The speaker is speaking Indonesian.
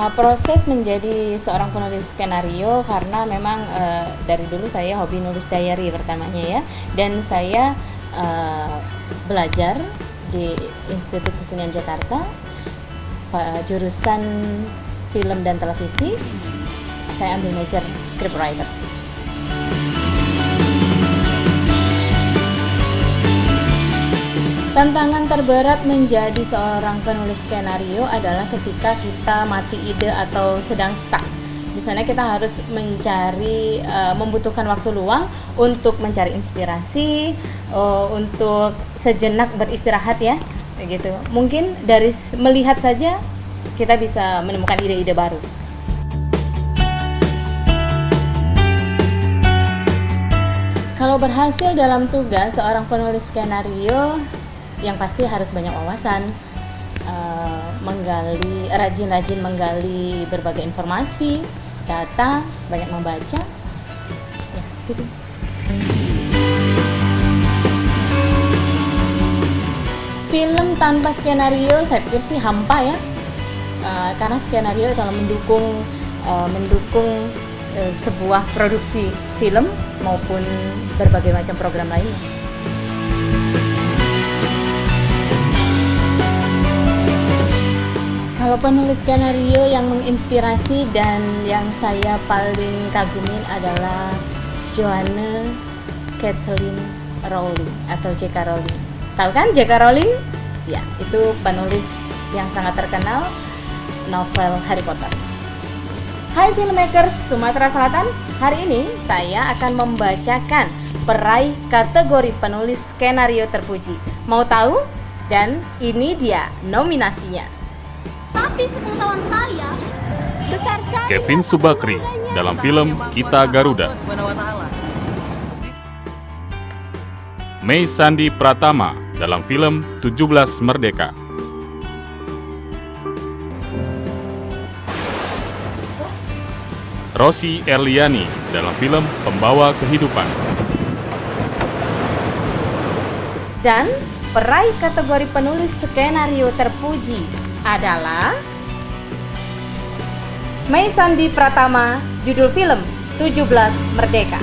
Proses menjadi seorang penulis skenario karena memang dari dulu saya hobi nulis diary pertamanya ya, dan saya belajar di Institut Kesenian Jakarta, jurusan film dan televisi. Saya ambil major scriptwriter. Tantangan terberat menjadi seorang penulis skenario adalah ketika kita mati ide atau sedang stuck. Di sana kita harus mencari, membutuhkan waktu luang untuk mencari inspirasi, untuk sejenak beristirahat ya, gitu. Mungkin dari melihat saja kita bisa menemukan ide-ide baru. Kalau berhasil dalam tugas seorang penulis skenario, yang pasti harus banyak wawasan, rajin-rajin menggali berbagai informasi, data, banyak membaca, ya gitu. Film tanpa skenario saya pikir sih hampa ya, karena skenario kalau mendukung sebuah produksi film maupun berbagai macam program lainnya. Kalau penulis skenario yang menginspirasi dan yang saya paling kagumin adalah Joanne Kathleen Rowling atau J.K. Rowling. Tahu kan J.K. Rowling? Ya, itu penulis yang sangat terkenal novel Harry Potter. Hai filmmakers Sumatera Selatan, hari ini saya akan membacakan peraih kategori penulis skenario terpuji. Mau tahu? Dan ini dia nominasinya. Tapi sepengetahuan saya, besar sekali Kevin Subakri dalam film Kita Garuda. Mei Sandi Pratama dalam film 17 Merdeka. Rosi Erliani dalam film Pembawa Kehidupan. Dan peraih kategori penulis skenario terpuji adalah Mei Sandi Pratama, judul film 17 Merdeka.